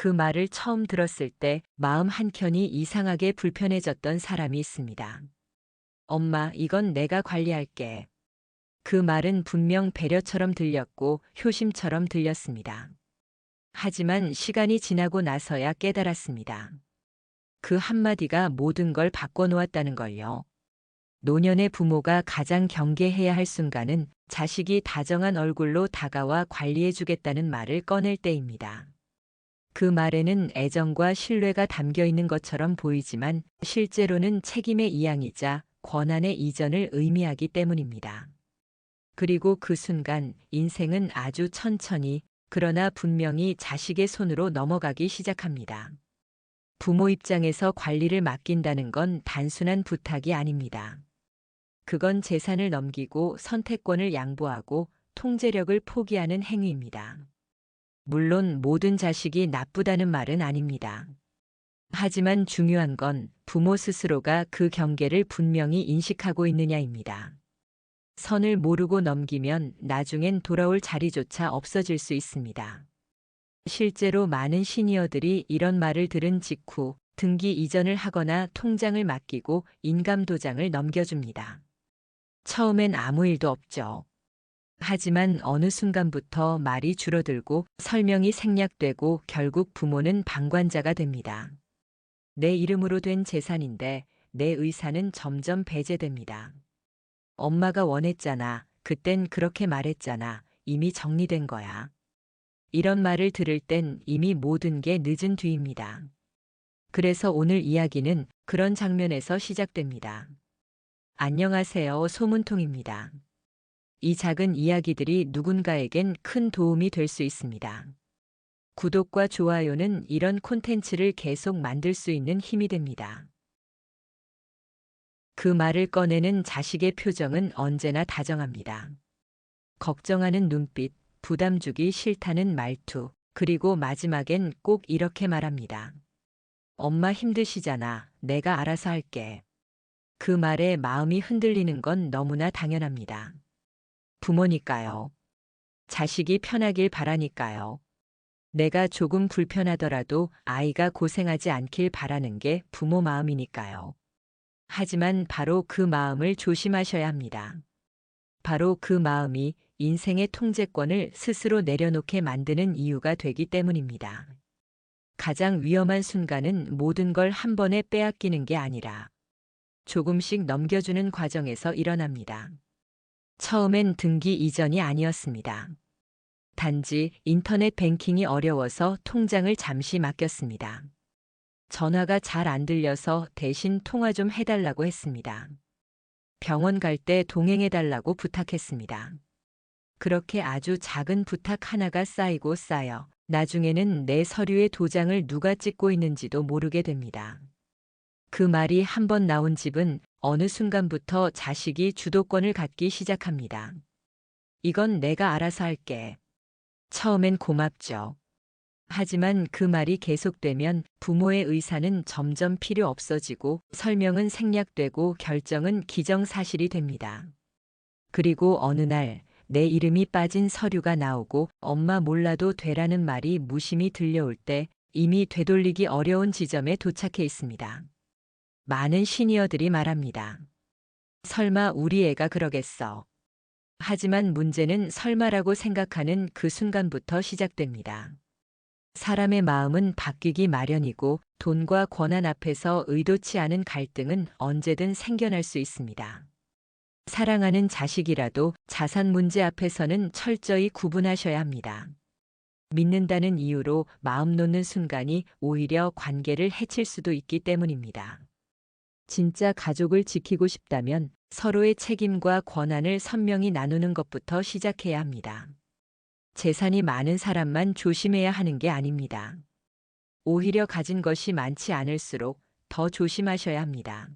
그 말을 처음 들었을 때 마음 한켠이 이상하게 불편해졌던 사람이 있습니다. 엄마, 이건 내가 관리할게. 그 말은 분명 배려처럼 들렸고 효심처럼 들렸습니다. 하지만 시간이 지나고 나서야 깨달았습니다. 그 한마디가 모든 걸 바꿔놓았다는 걸요. 노년의 부모가 가장 경계해야 할 순간은 자식이 다정한 얼굴로 다가와 관리해주겠다는 말을 꺼낼 때입니다. 그 말에는 애정과 신뢰가 담겨 있는 것처럼 보이지만 실제로는 책임의 이양이자 권한의 이전을 의미하기 때문입니다. 그리고 그 순간 인생은 아주 천천히 그러나 분명히 자식의 손으로 넘어가기 시작합니다. 부모 입장에서 관리를 맡긴다는 건 단순한 부탁이 아닙니다. 그건 재산을 넘기고 선택권을 양보하고 통제력을 포기하는 행위입니다. 물론 모든 자식이 나쁘다는 말은 아닙니다. 하지만 중요한 건 부모 스스로가 그 경계를 분명히 인식하고 있느냐입니다. 선을 모르고 넘기면 나중엔 돌아올 자리조차 없어질 수 있습니다. 실제로 많은 시니어들이 이런 말을 들은 직후 등기 이전을 하거나 통장을 맡기고 인감도장을 넘겨줍니다. 처음엔 아무 일도 없죠. 하지만 어느 순간부터 말이 줄어들고 설명이 생략되고 결국 부모는 방관자가 됩니다. 내 이름으로 된 재산인데 내 의사는 점점 배제됩니다. 엄마가 원했잖아. 그땐 그렇게 말했잖아. 이미 정리된 거야. 이런 말을 들을 땐 이미 모든 게 늦은 뒤입니다. 그래서 오늘 이야기는 그런 장면에서 시작됩니다. 안녕하세요. 소문통입니다. 이 작은 이야기들이 누군가에겐 큰 도움이 될 수 있습니다. 구독과 좋아요는 이런 콘텐츠를 계속 만들 수 있는 힘이 됩니다. 그 말을 꺼내는 자식의 표정은 언제나 다정합니다. 걱정하는 눈빛, 부담 주기 싫다는 말투, 그리고 마지막엔 꼭 이렇게 말합니다. 엄마 힘드시잖아. 내가 알아서 할게. 그 말에 마음이 흔들리는 건 너무나 당연합니다. 부모니까요. 자식이 편하길 바라니까요. 내가 조금 불편하더라도 아이가 고생하지 않길 바라는 게 부모 마음이니까요. 하지만 바로 그 마음을 조심하셔야 합니다. 바로 그 마음이 인생의 통제권을 스스로 내려놓게 만드는 이유가 되기 때문입니다. 가장 위험한 순간은 모든 걸 한 번에 빼앗기는 게 아니라 조금씩 넘겨주는 과정에서 일어납니다. 처음엔 등기 이전이 아니었습니다. 단지 인터넷 뱅킹이 어려워서 통장을 잠시 맡겼습니다. 전화가 잘 안 들려서 대신 통화 좀 해달라고 했습니다. 병원 갈 때 동행해달라고 부탁했습니다. 그렇게 아주 작은 부탁 하나가 쌓이고 쌓여 나중에는 내 서류의 도장을 누가 찍고 있는지도 모르게 됩니다. 그 말이 한 번 나온 집은 어느 순간부터 자식이 주도권을 갖기 시작합니다. 이건 내가 알아서 할게. 처음엔 고맙죠. 하지만 그 말이 계속되면 부모의 의사는 점점 필요 없어지고 설명은 생략되고 결정은 기정사실이 됩니다. 그리고 어느 날 내 이름이 빠진 서류가 나오고 엄마 몰라도 되라는 말이 무심히 들려올 때 이미 되돌리기 어려운 지점에 도착해 있습니다. 많은 시니어들이 말합니다. 설마 우리 애가 그러겠어. 하지만 문제는 설마라고 생각하는 그 순간부터 시작됩니다. 사람의 마음은 바뀌기 마련이고 돈과 권한 앞에서 의도치 않은 갈등은 언제든 생겨날 수 있습니다. 사랑하는 자식이라도 자산 문제 앞에서는 철저히 구분하셔야 합니다. 믿는다는 이유로 마음 놓는 순간이 오히려 관계를 해칠 수도 있기 때문입니다. 진짜 가족을 지키고 싶다면 서로의 책임과 권한을 선명히 나누는 것부터 시작해야 합니다. 재산이 많은 사람만 조심해야 하는 게 아닙니다. 오히려 가진 것이 많지 않을수록 더 조심하셔야 합니다.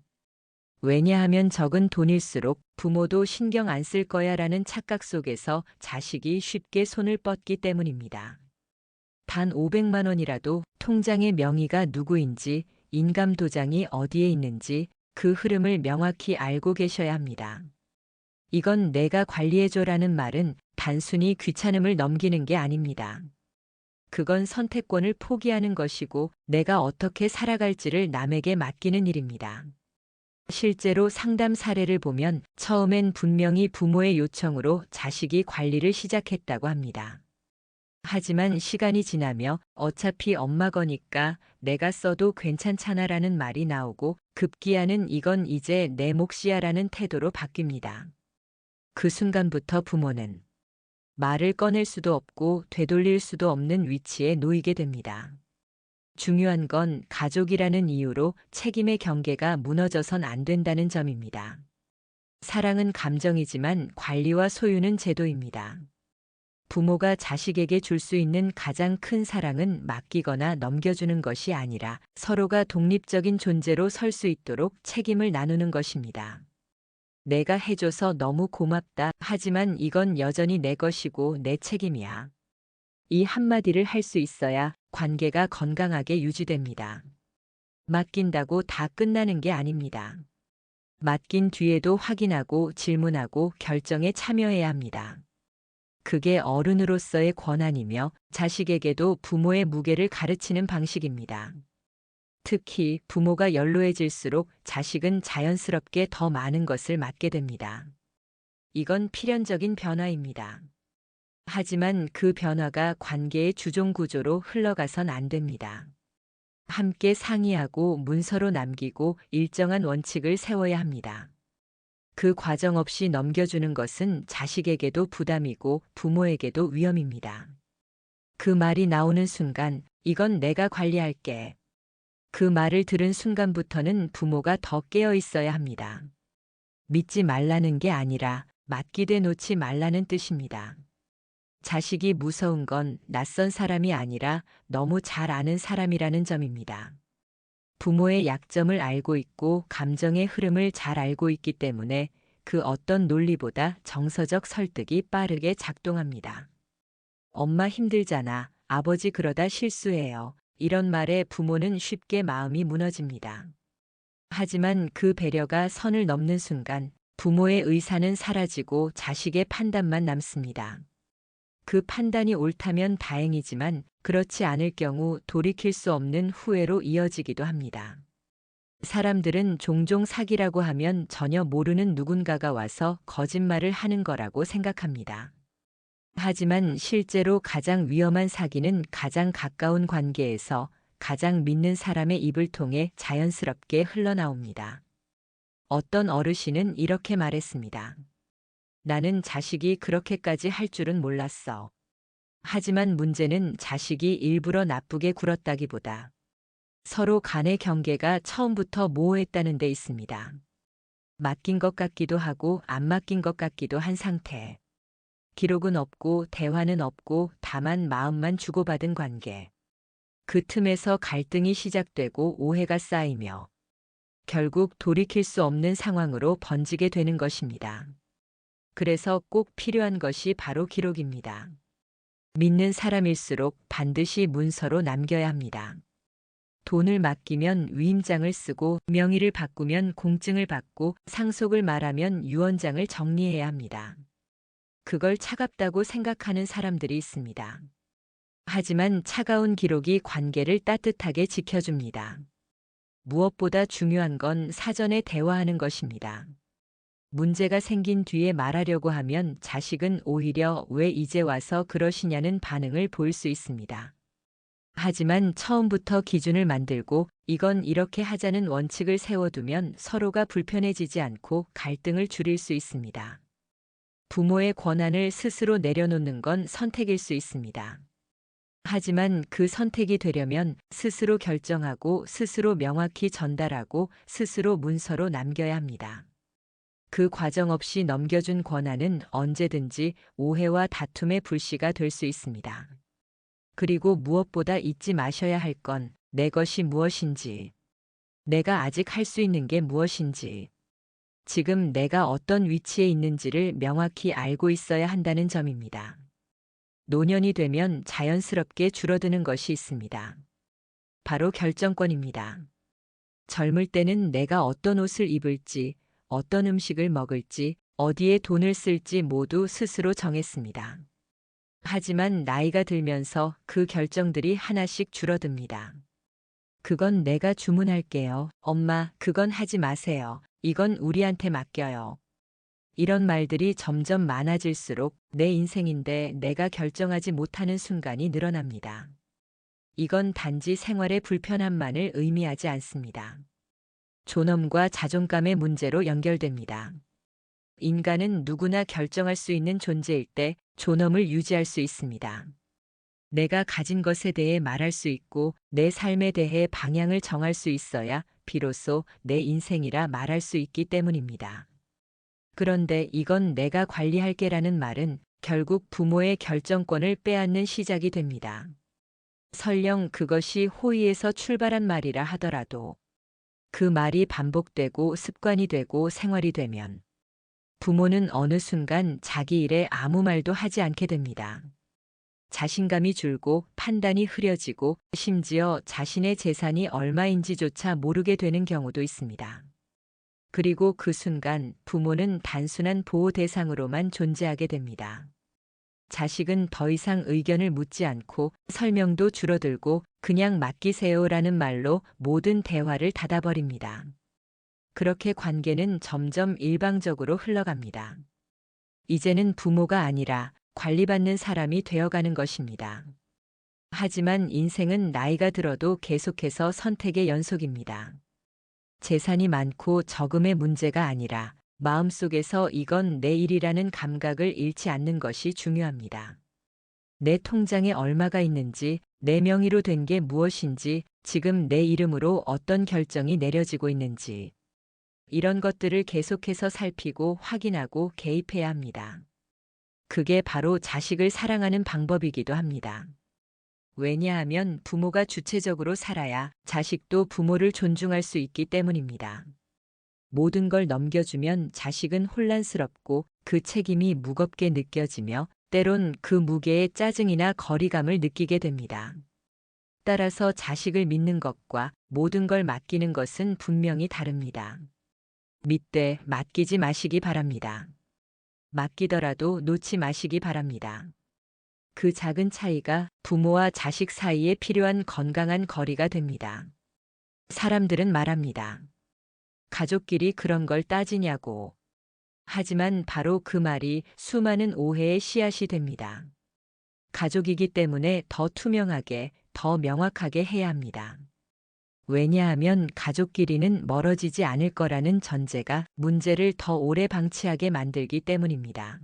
왜냐하면 적은 돈일수록 부모도 신경 안 쓸 거야 라는 착각 속에서 자식이 쉽게 손을 뻗기 때문입니다. 단 500만 원이라도 통장의 명의가 누구인지, 인감도장이 어디에 있는지 그 흐름을 명확히 알고 계셔야 합니다. 이건 내가 관리해줘라는 말은 단순히 귀찮음을 넘기는 게 아닙니다. 그건 선택권을 포기하는 것이고 내가 어떻게 살아갈지를 남에게 맡기는 일입니다. 실제로 상담 사례를 보면 처음엔 분명히 부모의 요청으로 자식이 관리를 시작했다고 합니다. 하지만 시간이 지나며 어차피 엄마 거니까 내가 써도 괜찮잖아라는 말이 나오고 급기야는 이건 이제 내 몫이야라는 태도로 바뀝니다. 그 순간부터 부모는 말을 꺼낼 수도 없고 되돌릴 수도 없는 위치에 놓이게 됩니다. 중요한 건 가족이라는 이유로 책임의 경계가 무너져선 안 된다는 점입니다. 사랑은 감정이지만 관리와 소유는 제도입니다. 부모가 자식에게 줄 수 있는 가장 큰 사랑은 맡기거나 넘겨주는 것이 아니라 서로가 독립적인 존재로 설 수 있도록 책임을 나누는 것입니다. 내가 해줘서 너무 고맙다. 하지만 이건 여전히 내 것이고 내 책임이야. 이 한마디를 할 수 있어야 관계가 건강하게 유지됩니다. 맡긴다고 다 끝나는 게 아닙니다. 맡긴 뒤에도 확인하고 질문하고 결정에 참여해야 합니다. 그게 어른으로서의 권한이며 자식에게도 부모의 무게를 가르치는 방식입니다. 특히 부모가 연로해질수록 자식은 자연스럽게 더 많은 것을 맡게 됩니다. 이건 필연적인 변화입니다. 하지만 그 변화가 관계의 주종 구조로 흘러가선 안 됩니다. 함께 상의하고 문서로 남기고 일정한 원칙을 세워야 합니다. 그 과정 없이 넘겨주는 것은 자식에게도 부담이고 부모에게도 위험입니다. 그 말이 나오는 순간, 이건 내가 관리할게. 그 말을 들은 순간부터는 부모가 더 깨어 있어야 합니다. 믿지 말라는 게 아니라 맡기되 놓지 말라는 뜻입니다. 자식이 무서운 건 낯선 사람이 아니라 너무 잘 아는 사람이라는 점입니다. 부모의 약점을 알고 있고 감정의 흐름을 잘 알고 있기 때문에 그 어떤 논리보다 정서적 설득이 빠르게 작동합니다. 엄마 힘들잖아. 아버지 그러다 실수해요. 이런 말에 부모는 쉽게 마음이 무너집니다. 하지만 그 배려가 선을 넘는 순간 부모의 의사는 사라지고 자식의 판단만 남습니다. 그 판단이 옳다면 다행이지만 그렇지 않을 경우 돌이킬 수 없는 후회로 이어지기도 합니다. 사람들은 종종 사기라고 하면 전혀 모르는 누군가가 와서 거짓말을 하는 거라고 생각합니다. 하지만 실제로 가장 위험한 사기는 가장 가까운 관계에서 가장 믿는 사람의 입을 통해 자연스럽게 흘러나옵니다. 어떤 어르신은 이렇게 말했습니다. 나는 자식이 그렇게까지 할 줄은 몰랐어. 하지만 문제는 자식이 일부러 나쁘게 굴었다기보다 서로 간의 경계가 처음부터 모호했다는 데 있습니다. 맡긴 것 같기도 하고 안 맡긴 것 같기도 한 상태. 기록은 없고 대화는 없고 다만 마음만 주고받은 관계. 그 틈에서 갈등이 시작되고 오해가 쌓이며 결국 돌이킬 수 없는 상황으로 번지게 되는 것입니다. 그래서 꼭 필요한 것이 바로 기록입니다. 믿는 사람일수록 반드시 문서로 남겨야 합니다. 돈을 맡기면 위임장을 쓰고 명의를 바꾸면 공증을 받고 상속을 말하면 유언장을 정리해야 합니다. 그걸 차갑다고 생각하는 사람들이 있습니다. 하지만 차가운 기록이 관계를 따뜻하게 지켜줍니다. 무엇보다 중요한 건 사전에 대화하는 것입니다. 문제가 생긴 뒤에 말하려고 하면 자식은 오히려 왜 이제 와서 그러시냐는 반응을 보일 수 있습니다. 하지만 처음부터 기준을 만들고 이건 이렇게 하자는 원칙을 세워두면 서로가 불편해지지 않고 갈등을 줄일 수 있습니다. 부모의 권한을 스스로 내려놓는 건 선택일 수 있습니다. 하지만 그 선택이 되려면 스스로 결정하고 스스로 명확히 전달하고 스스로 문서로 남겨야 합니다. 그 과정 없이 넘겨준 권한은 언제든지 오해와 다툼의 불씨가 될 수 있습니다. 그리고 무엇보다 잊지 마셔야 할 건 내 것이 무엇인지, 내가 아직 할 수 있는 게 무엇인지, 지금 내가 어떤 위치에 있는지를 명확히 알고 있어야 한다는 점입니다. 노년이 되면 자연스럽게 줄어드는 것이 있습니다. 바로 결정권입니다. 젊을 때는 내가 어떤 옷을 입을지, 어떤 음식을 먹을지, 어디에 돈을 쓸지 모두 스스로 정했습니다. 하지만 나이가 들면서 그 결정들이 하나씩 줄어듭니다. 그건 내가 주문할게요. 엄마, 그건 하지 마세요. 이건 우리한테 맡겨요. 이런 말들이 점점 많아질수록 내 인생인데 내가 결정하지 못하는 순간이 늘어납니다. 이건 단지 생활의 불편함만을 의미하지 않습니다. 존엄과 자존감의 문제로 연결됩니다. 인간은 누구나 결정할 수 있는 존재일 때 존엄을 유지할 수 있습니다. 내가 가진 것에 대해 말할 수 있고 내 삶에 대해 방향을 정할 수 있어야 비로소 내 인생이라 말할 수 있기 때문입니다. 그런데 이건 내가 관리할게라는 말은 결국 부모의 결정권을 빼앗는 시작이 됩니다. 설령 그것이 호의에서 출발한 말이라 하더라도 그 말이 반복되고 습관이 되고 생활이 되면 부모는 어느 순간 자기 일에 아무 말도 하지 않게 됩니다. 자신감이 줄고 판단이 흐려지고 심지어 자신의 재산이 얼마인지조차 모르게 되는 경우도 있습니다. 그리고 그 순간 부모는 단순한 보호 대상으로만 존재하게 됩니다. 자식은 더 이상 의견을 묻지 않고 설명도 줄어들고 그냥 맡기세요라는 말로 모든 대화를 닫아버립니다. 그렇게 관계는 점점 일방적으로 흘러갑니다. 이제는 부모가 아니라 관리받는 사람이 되어가는 것입니다. 하지만 인생은 나이가 들어도 계속해서 선택의 연속입니다. 재산이 많고 적음의 문제가 아니라 마음속에서 이건 내 일이라는 감각을 잃지 않는 것이 중요합니다. 내 통장에 얼마가 있는지, 내 명의로 된 게 무엇인지, 지금 내 이름으로 어떤 결정이 내려지고 있는지, 이런 것들을 계속해서 살피고 확인하고 개입해야 합니다. 그게 바로 자식을 사랑하는 방법이기도 합니다. 왜냐하면 부모가 주체적으로 살아야 자식도 부모를 존중할 수 있기 때문입니다. 모든 걸 넘겨주면 자식은 혼란스럽고 그 책임이 무겁게 느껴지며 때론 그 무게에 짜증이나 거리감을 느끼게 됩니다. 따라서 자식을 믿는 것과 모든 걸 맡기는 것은 분명히 다릅니다. 믿되 맡기지 마시기 바랍니다. 맡기더라도 놓지 마시기 바랍니다. 그 작은 차이가 부모와 자식 사이에 필요한 건강한 거리가 됩니다. 사람들은 말합니다. 가족끼리 그런 걸 따지냐고. 하지만 바로 그 말이 수많은 오해의 씨앗이 됩니다. 가족이기 때문에 더 투명하게, 더 명확하게 해야 합니다. 왜냐하면 가족끼리는 멀어지지 않을 거라는 전제가 문제를 더 오래 방치하게 만들기 때문입니다.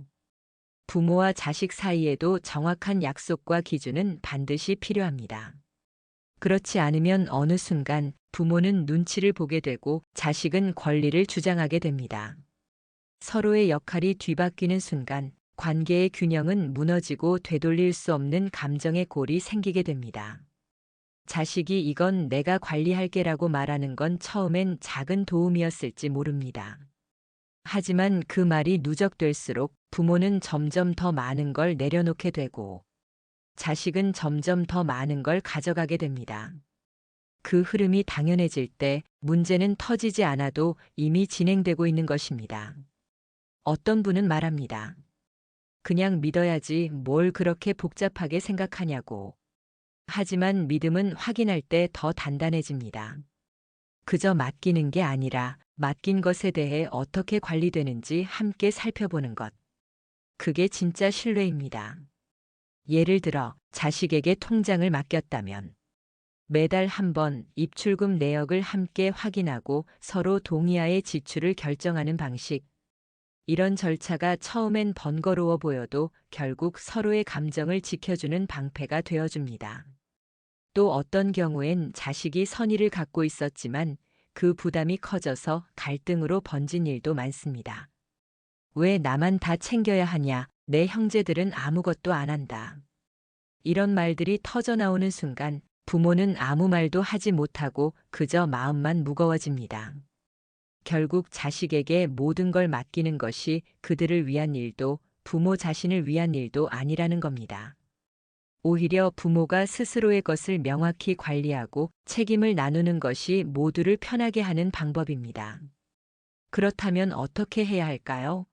부모와 자식 사이에도 정확한 약속과 기준은 반드시 필요합니다. 그렇지 않으면 어느 순간 부모는 눈치를 보게 되고 자식은 권리를 주장하게 됩니다. 서로의 역할이 뒤바뀌는 순간 관계의 균형은 무너지고 되돌릴 수 없는 감정의 골이 생기게 됩니다. 자식이 이건 내가 관리할게라고 말하는 건 처음엔 작은 도움이었을지 모릅니다. 하지만 그 말이 누적될수록 부모는 점점 더 많은 걸 내려놓게 되고 자식은 점점 더 많은 걸 가져가게 됩니다. 그 흐름이 당연해질 때 문제는 터지지 않아도 이미 진행되고 있는 것입니다. 어떤 분은 말합니다. 그냥 믿어야지 뭘 그렇게 복잡하게 생각하냐고. 하지만 믿음은 확인할 때 더 단단해집니다. 그저 맡기는 게 아니라 맡긴 것에 대해 어떻게 관리되는지 함께 살펴보는 것. 그게 진짜 신뢰입니다. 예를 들어 자식에게 통장을 맡겼다면 매달 한 번 입출금 내역을 함께 확인하고 서로 동의하에 지출을 결정하는 방식. 이런 절차가 처음엔 번거로워 보여도 결국 서로의 감정을 지켜주는 방패가 되어줍니다. 또 어떤 경우엔 자식이 선의를 갖고 있었지만 그 부담이 커져서 갈등으로 번진 일도 많습니다. 왜 나만 다 챙겨야 하냐? 내 형제들은 아무것도 안 한다. 이런 말들이 터져 나오는 순간 부모는 아무 말도 하지 못하고 그저 마음만 무거워집니다. 결국 자식에게 모든 걸 맡기는 것이 그들을 위한 일도 부모 자신을 위한 일도 아니라는 겁니다. 오히려 부모가 스스로의 것을 명확히 관리하고 책임을 나누는 것이 모두를 편하게 하는 방법입니다. 그렇다면 어떻게 해야 할까요?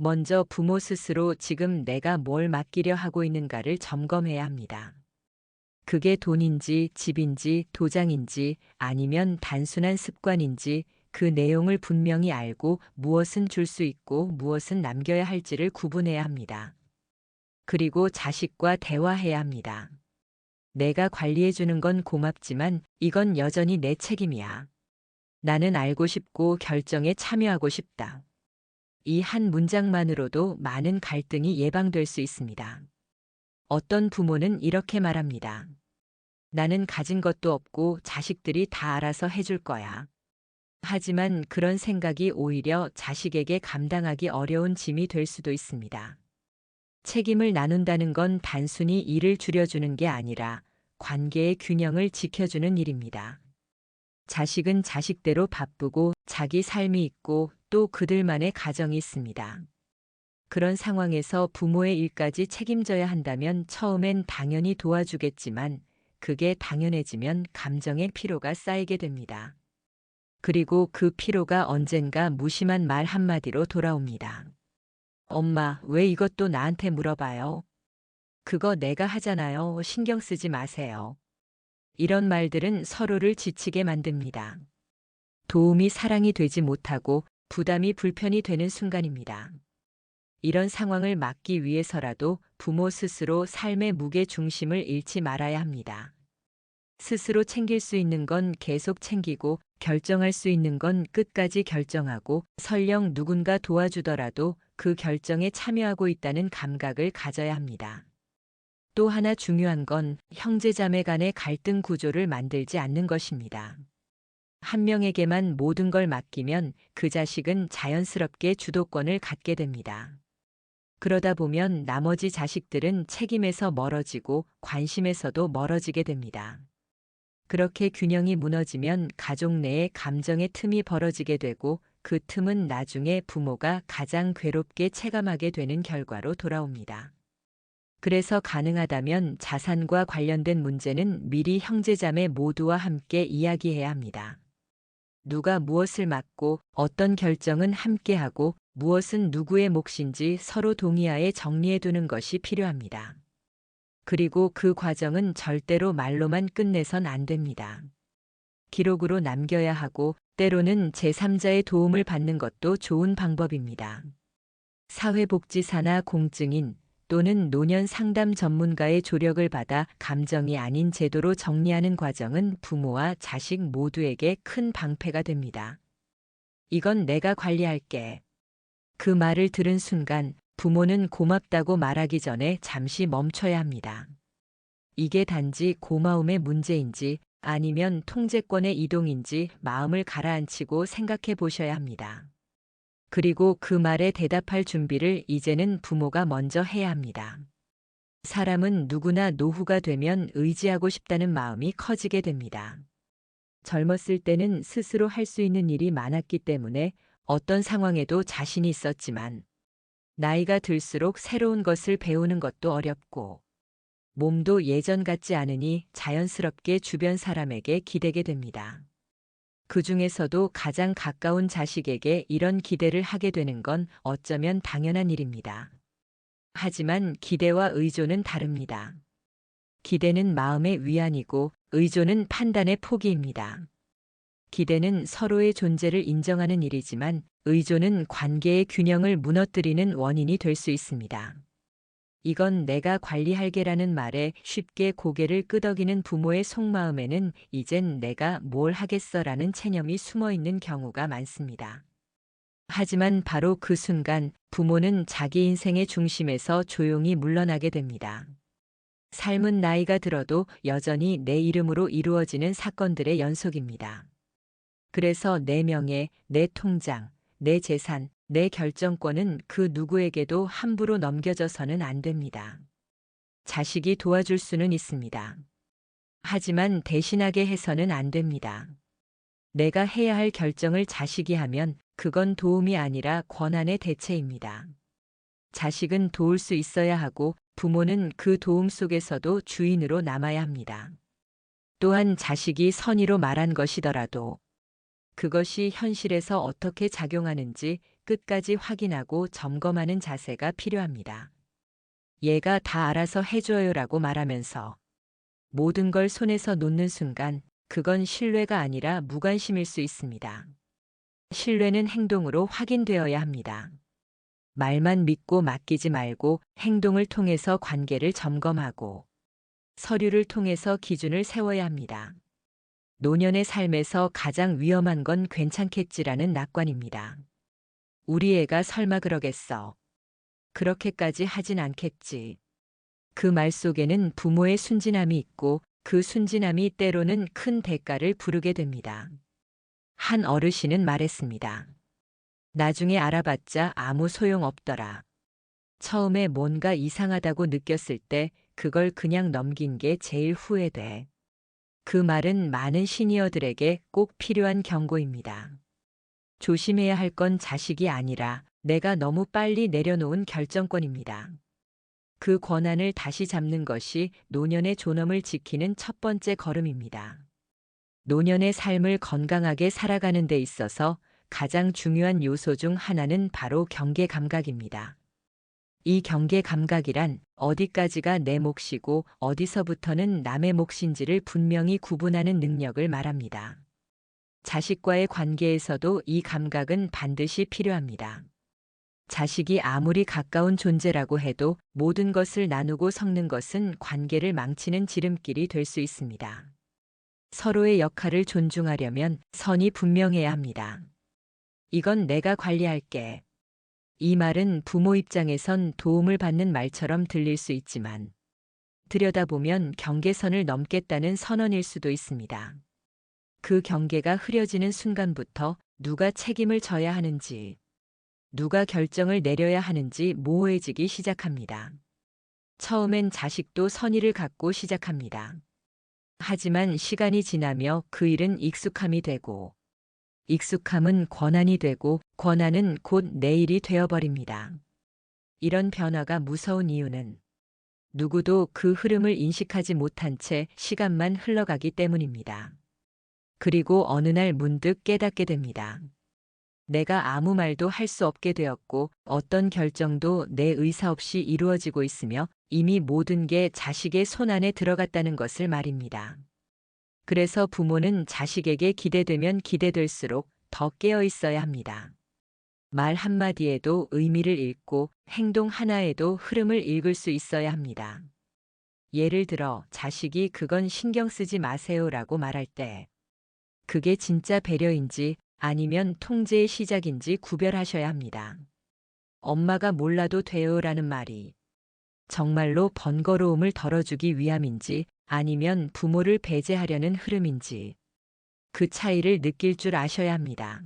먼저 부모 스스로 지금 내가 뭘 맡기려 하고 있는가를 점검해야 합니다. 그게 돈인지 집인지 도장인지 아니면 단순한 습관인지 그 내용을 분명히 알고 무엇은 줄 수 있고 무엇은 남겨야 할지를 구분해야 합니다. 그리고 자식과 대화해야 합니다. 내가 관리해 주는 건 고맙지만 이건 여전히 내 책임이야. 나는 알고 싶고 결정에 참여하고 싶다. 이 한 문장만으로도 많은 갈등이 예방될 수 있습니다. 어떤 부모는 이렇게 말합니다. 나는 가진 것도 없고 자식들이 다 알아서 해줄 거야. 하지만 그런 생각이 오히려 자식에게 감당하기 어려운 짐이 될 수도 있습니다. 책임을 나눈다는 건 단순히 일을 줄여주는 게 아니라 관계의 균형을 지켜주는 일입니다. 자식은 자식대로 바쁘고 자기 삶이 있고 또 그들만의 가정이 있습니다. 그런 상황에서 부모의 일까지 책임져야 한다면 처음엔 당연히 도와주겠지만 그게 당연해지면 감정의 피로가 쌓이게 됩니다. 그리고 그 피로가 언젠가 무심한 말 한마디로 돌아옵니다. 엄마, 왜 이것도 나한테 물어봐요? 그거 내가 하잖아요. 신경 쓰지 마세요. 이런 말들은 서로를 지치게 만듭니다. 도움이 사랑이 되지 못하고 부담이 불편이 되는 순간입니다. 이런 상황을 막기 위해서라도 부모 스스로 삶의 무게 중심을 잃지 말아야 합니다. 스스로 챙길 수 있는 건 계속 챙기고 결정할 수 있는 건 끝까지 결정하고 설령 누군가 도와주더라도 그 결정에 참여하고 있다는 감각을 가져야 합니다. 또 하나 중요한 건 형제자매 간의 갈등 구조를 만들지 않는 것입니다. 한 명에게만 모든 걸 맡기면 그 자식은 자연스럽게 주도권을 갖게 됩니다. 그러다 보면 나머지 자식들은 책임에서 멀어지고 관심에서도 멀어지게 됩니다. 그렇게 균형이 무너지면 가족 내에 감정의 틈이 벌어지게 되고 그 틈은 나중에 부모가 가장 괴롭게 체감하게 되는 결과로 돌아옵니다. 그래서 가능하다면 자산과 관련된 문제는 미리 형제자매 모두와 함께 이야기해야 합니다. 누가 무엇을 맡고 어떤 결정은 함께하고 무엇은 누구의 몫인지 서로 동의하에 정리해두는 것이 필요합니다. 그리고 그 과정은 절대로 말로만 끝내선 안 됩니다. 기록으로 남겨야 하고 때로는 제3자의 도움을 받는 것도 좋은 방법입니다. 사회복지사나 공증인 또는 노년 상담 전문가의 조력을 받아 감정이 아닌 제도로 정리하는 과정은 부모와 자식 모두에게 큰 방패가 됩니다. 이건 내가 관리할게. 그 말을 들은 순간 부모는 고맙다고 말하기 전에 잠시 멈춰야 합니다. 이게 단지 고마움의 문제인지 아니면 통제권의 이동인지 마음을 가라앉히고 생각해 보셔야 합니다. 그리고 그 말에 대답할 준비를 이제는 부모가 먼저 해야 합니다. 사람은 누구나 노후가 되면 의지하고 싶다는 마음이 커지게 됩니다. 젊었을 때는 스스로 할 수 있는 일이 많았기 때문에 어떤 상황에도 자신이 있었지만 나이가 들수록 새로운 것을 배우는 것도 어렵고 몸도 예전 같지 않으니 자연스럽게 주변 사람에게 기대게 됩니다. 그 중에서도 가장 가까운 자식에게 이런 기대를 하게 되는 건 어쩌면 당연한 일입니다. 하지만 기대와 의존은 다릅니다. 기대는 마음의 위안이고 의존은 판단의 포기입니다. 기대는 서로의 존재를 인정하는 일이지만 의존은 관계의 균형을 무너뜨리는 원인이 될 수 있습니다. 이건 내가 관리할게라는 말에 쉽게 고개를 끄덕이는 부모의 속마음에는 이젠 내가 뭘 하겠어라는 체념이 숨어 있는 경우가 많습니다. 하지만 바로 그 순간 부모는 자기 인생의 중심에서 조용히 물러나게 됩니다. 삶은 나이가 들어도 여전히 내 이름으로 이루어지는 사건들의 연속입니다. 그래서 내 명예, 내 통장, 내 재산, 내 결정권은 그 누구에게도 함부로 넘겨져서는 안 됩니다. 자식이 도와줄 수는 있습니다. 하지만 대신하게 해서는 안 됩니다. 내가 해야 할 결정을 자식이 하면 그건 도움이 아니라 권한의 대체입니다. 자식은 도울 수 있어야 하고 부모는 그 도움 속에서도 주인으로 남아야 합니다. 또한 자식이 선의로 말한 것이더라도 그것이 현실에서 어떻게 작용하는지 끝까지 확인하고 점검하는 자세가 필요합니다. 얘가 다 알아서 해줘요라고 말하면서 모든 걸 손에서 놓는 순간 그건 신뢰가 아니라 무관심일 수 있습니다. 신뢰는 행동으로 확인되어야 합니다. 말만 믿고 맡기지 말고 행동을 통해서 관계를 점검하고 서류를 통해서 기준을 세워야 합니다. 노년의 삶에서 가장 위험한 건 괜찮겠지라는 낙관입니다. 우리 애가 설마 그러겠어. 그렇게까지 하진 않겠지. 그 말 속에는 부모의 순진함이 있고 그 순진함이 때로는 큰 대가를 부르게 됩니다. 한 어르신은 말했습니다. 나중에 알아봤자 아무 소용 없더라. 처음에 뭔가 이상하다고 느꼈을 때 그걸 그냥 넘긴 게 제일 후회돼. 그 말은 많은 시니어들에게 꼭 필요한 경고입니다. 조심해야 할 건 자식이 아니라 내가 너무 빨리 내려놓은 결정권입니다. 그 권한을 다시 잡는 것이 노년의 존엄을 지키는 첫 번째 걸음입니다. 노년의 삶을 건강하게 살아가는 데 있어서 가장 중요한 요소 중 하나는 바로 경계 감각입니다. 이 경계 감각이란 어디까지가 내 몫이고 어디서부터는 남의 몫인지를 분명히 구분하는 능력을 말합니다. 자식과의 관계에서도 이 감각은 반드시 필요합니다. 자식이 아무리 가까운 존재라고 해도 모든 것을 나누고 섞는 것은 관계를 망치는 지름길이 될 수 있습니다. 서로의 역할을 존중하려면 선이 분명해야 합니다. 이건 내가 관리할게. 이 말은 부모 입장에선 도움을 받는 말처럼 들릴 수 있지만 들여다보면 경계선을 넘겠다는 선언일 수도 있습니다. 그 경계가 흐려지는 순간부터 누가 책임을 져야 하는지, 누가 결정을 내려야 하는지 모호해지기 시작합니다. 처음엔 자식도 선의를 갖고 시작합니다. 하지만 시간이 지나며 그 일은 익숙함이 되고, 익숙함은 권한이 되고 권한은 곧 내 일이 되어버립니다. 이런 변화가 무서운 이유는 누구도 그 흐름을 인식하지 못한 채 시간만 흘러가기 때문입니다. 그리고 어느 날 문득 깨닫게 됩니다. 내가 아무 말도 할 수 없게 되었고 어떤 결정도 내 의사 없이 이루어지고 있으며 이미 모든 게 자식의 손 안에 들어갔다는 것을 말입니다. 그래서 부모는 자식에게 기대되면 기대될수록 더 깨어 있어야 합니다. 말 한마디에도 의미를 읽고 행동 하나에도 흐름을 읽을 수 있어야 합니다. 예를 들어 자식이 그건 신경 쓰지 마세요라고 말할 때 그게 진짜 배려인지 아니면 통제의 시작인지 구별하셔야 합니다. 엄마가 몰라도 돼요라는 말이 정말로 번거로움을 덜어주기 위함인지 아니면 부모를 배제하려는 흐름인지 그 차이를 느낄 줄 아셔야 합니다.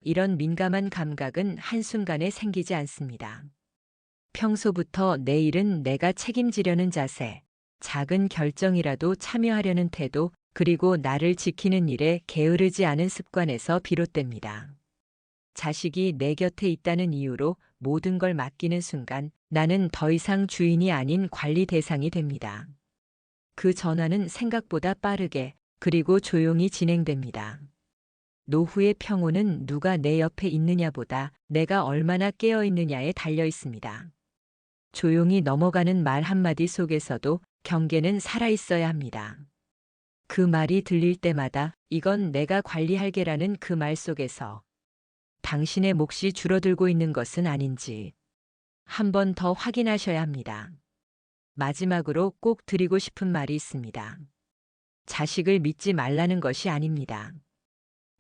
이런 민감한 감각은 한순간에 생기지 않습니다. 평소부터 내 일은 내가 책임지려는 자세, 작은 결정이라도 참여하려는 태도, 그리고 나를 지키는 일에 게으르지 않은 습관에서 비롯됩니다. 자식이 내 곁에 있다는 이유로 모든 걸 맡기는 순간 나는 더 이상 주인이 아닌 관리 대상이 됩니다. 그 전환은 생각보다 빠르게 그리고 조용히 진행됩니다. 노후의 평온은 누가 내 옆에 있느냐보다 내가 얼마나 깨어 있느냐에 달려 있습니다. 조용히 넘어가는 말 한마디 속에서도 경계는 살아있어야 합니다. 그 말이 들릴 때마다 이건 내가 관리할게라는 그 말 속에서 당신의 몫이 줄어들고 있는 것은 아닌지 한 번 더 확인하셔야 합니다. 마지막으로 꼭 드리고 싶은 말이 있습니다. 자식을 믿지 말라는 것이 아닙니다.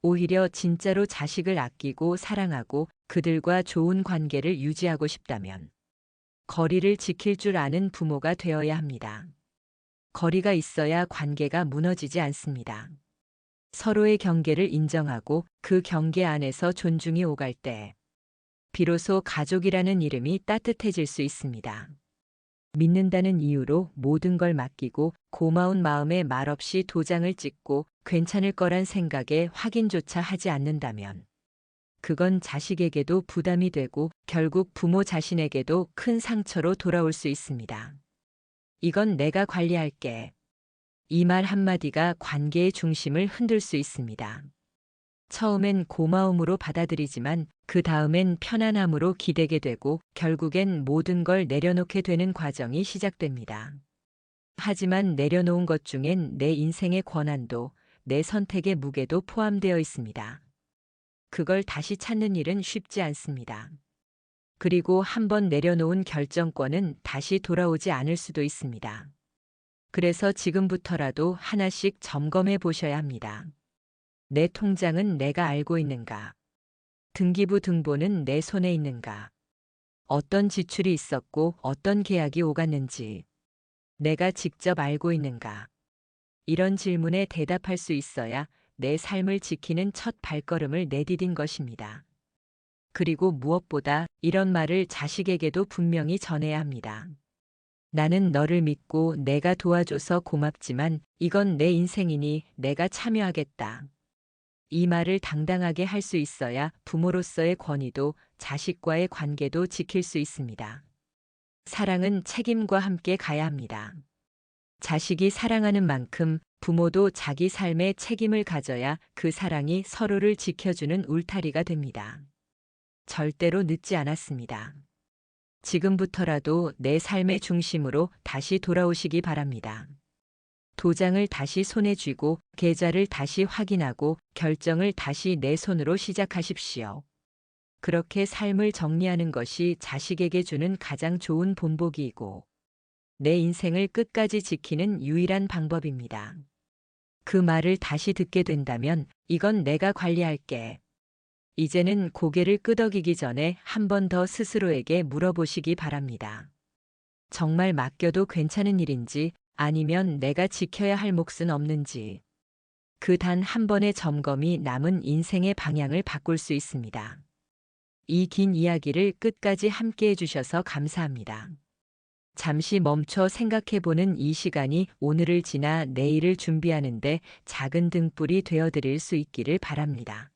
오히려 진짜로 자식을 아끼고 사랑하고 그들과 좋은 관계를 유지하고 싶다면 거리를 지킬 줄 아는 부모가 되어야 합니다. 거리가 있어야 관계가 무너지지 않습니다. 서로의 경계를 인정하고 그 경계 안에서 존중이 오갈 때 비로소 가족이라는 이름이 따뜻해질 수 있습니다. 믿는다는 이유로 모든 걸 맡기고 고마운 마음에 말없이 도장을 찍고 괜찮을 거란 생각에 확인조차 하지 않는다면 그건 자식에게도 부담이 되고 결국 부모 자신에게도 큰 상처로 돌아올 수 있습니다. 이건 내가 관리할게. 이 말 한마디가 관계의 중심을 흔들 수 있습니다. 처음엔 고마움으로 받아들이지만 그 다음엔 편안함으로 기대게 되고 결국엔 모든 걸 내려놓게 되는 과정이 시작됩니다. 하지만 내려놓은 것 중엔 내 인생의 권한도 내 선택의 무게도 포함되어 있습니다. 그걸 다시 찾는 일은 쉽지 않습니다. 그리고 한번 내려놓은 결정권은 다시 돌아오지 않을 수도 있습니다. 그래서 지금부터라도 하나씩 점검해 보셔야 합니다. 내 통장은 내가 알고 있는가? 등기부 등본은 내 손에 있는가? 어떤 지출이 있었고 어떤 계약이 오갔는지 내가 직접 알고 있는가? 이런 질문에 대답할 수 있어야 내 삶을 지키는 첫 발걸음을 내디딘 것입니다. 그리고 무엇보다 이런 말을 자식에게도 분명히 전해야 합니다. 나는 너를 믿고 내가 도와줘서 고맙지만 이건 내 인생이니 내가 참여하겠다. 이 말을 당당하게 할 수 있어야 부모로서의 권위도 자식과의 관계도 지킬 수 있습니다. 사랑은 책임과 함께 가야 합니다. 자식이 사랑하는 만큼 부모도 자기 삶에 책임을 가져야 그 사랑이 서로를 지켜주는 울타리가 됩니다. 절대로 늦지 않았습니다. 지금부터라도 내 삶의 중심으로 다시 돌아오시기 바랍니다. 도장을 다시 손에 쥐고 계좌를 다시 확인하고 결정을 다시 내 손으로 시작하십시오. 그렇게 삶을 정리하는 것이 자식에게 주는 가장 좋은 본보기이고 내 인생을 끝까지 지키는 유일한 방법입니다. 그 말을 다시 듣게 된다면 이건 내가 관리할게. 이제는 고개를 끄덕이기 전에 한 번 더 스스로에게 물어보시기 바랍니다. 정말 맡겨도 괜찮은 일인지 아니면 내가 지켜야 할 몫은 없는지. 그 단 한 번의 점검이 남은 인생의 방향을 바꿀 수 있습니다. 이 긴 이야기를 끝까지 함께 해주셔서 감사합니다. 잠시 멈춰 생각해보는 이 시간이 오늘을 지나 내일을 준비하는데 작은 등불이 되어드릴 수 있기를 바랍니다.